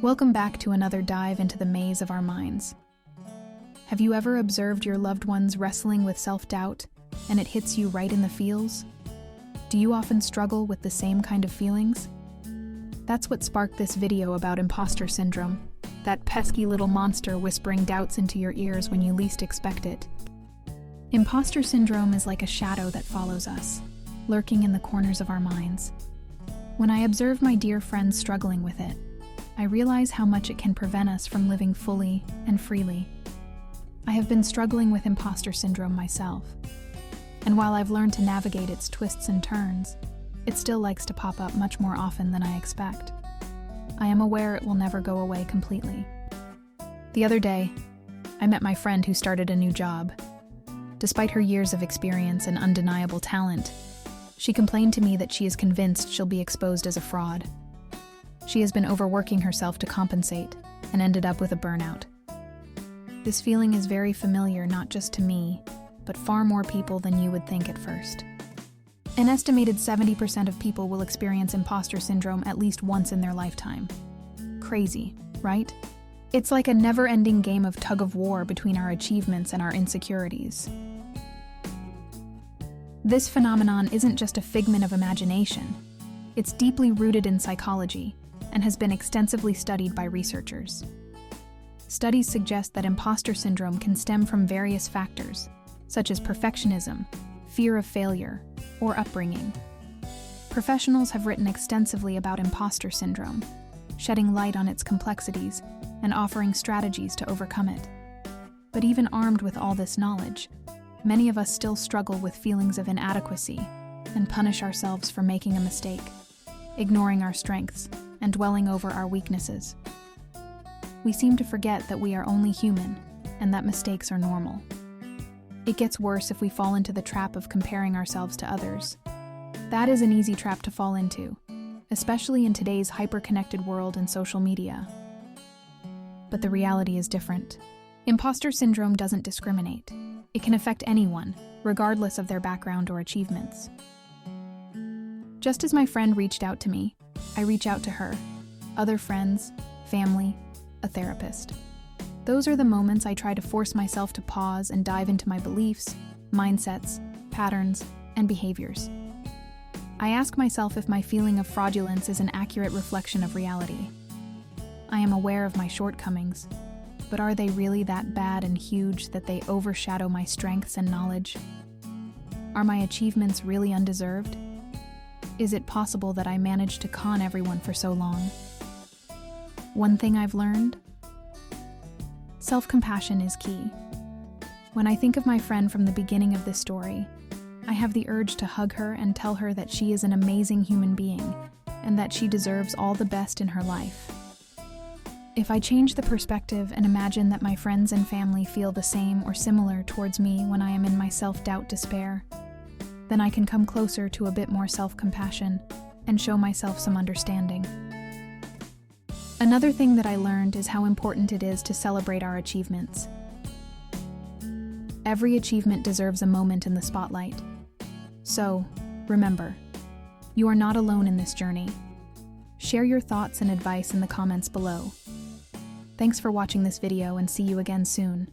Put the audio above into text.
Welcome back to another dive into the maze of our minds. Have you ever observed your loved ones wrestling with self-doubt, and it hits you right in the feels? Do you often struggle with the same kind of feelings? That's what sparked this video about imposter syndrome, that pesky little monster whispering doubts into your ears when you least expect it. Imposter syndrome is like a shadow that follows us, lurking in the corners of our minds. When I observe my dear friends struggling with it, I realize how much it can prevent us from living fully and freely. I have been struggling with imposter syndrome myself, and while I've learned to navigate its twists and turns, it still likes to pop up much more often than I expect. I am aware it will never go away completely. The other day, I met my friend who started a new job. Despite her years of experience and undeniable talent, she complained to me that she is convinced she'll be exposed as a fraud. She has been overworking herself to compensate and ended up with a burnout. This feeling is very familiar not just to me, but far more people than you would think at first. An estimated 70% of people will experience imposter syndrome at least once in their lifetime. Crazy, right? It's like a never-ending game of tug-of-war between our achievements and our insecurities. This phenomenon isn't just a figment of imagination. It's deeply rooted in psychology and has been extensively studied by researchers. Studies suggest that imposter syndrome can stem from various factors, such as perfectionism, fear of failure, or upbringing. Professionals have written extensively about imposter syndrome, shedding light on its complexities and offering strategies to overcome it. But even armed with all this knowledge, many of us still struggle with feelings of inadequacy and punish ourselves for making a mistake, ignoring our strengths, and dwelling over our weaknesses. We seem to forget that we are only human and that mistakes are normal. It gets worse if we fall into the trap of comparing ourselves to others. That is an easy trap to fall into, especially in today's hyper-connected world and social media. But the reality is different. Imposter syndrome doesn't discriminate. It can affect anyone, regardless of their background or achievements. Just as my friend reached out to me, I reach out to her, other friends, family, a therapist. Those are the moments I try to force myself to pause and dive into my beliefs, mindsets, patterns, and behaviors. I ask myself if my feeling of fraudulence is an accurate reflection of reality. I am aware of my shortcomings, but are they really that bad and huge that they overshadow my strengths and knowledge? Are my achievements really undeserved? Is it possible that I managed to con everyone for so long? One thing I've learned? Self-compassion is key. When I think of my friend from the beginning of this story, I have the urge to hug her and tell her that she is an amazing human being and that she deserves all the best in her life. If I change the perspective and imagine that my friends and family feel the same or similar towards me when I am in my self-doubt despair, then I can come closer to a bit more self-compassion and show myself some understanding. Another thing that I learned is how important it is to celebrate our achievements. Every achievement deserves a moment in the spotlight. So, remember, you are not alone in this journey. Share your thoughts and advice in the comments below. Thanks for watching this video and see you again soon.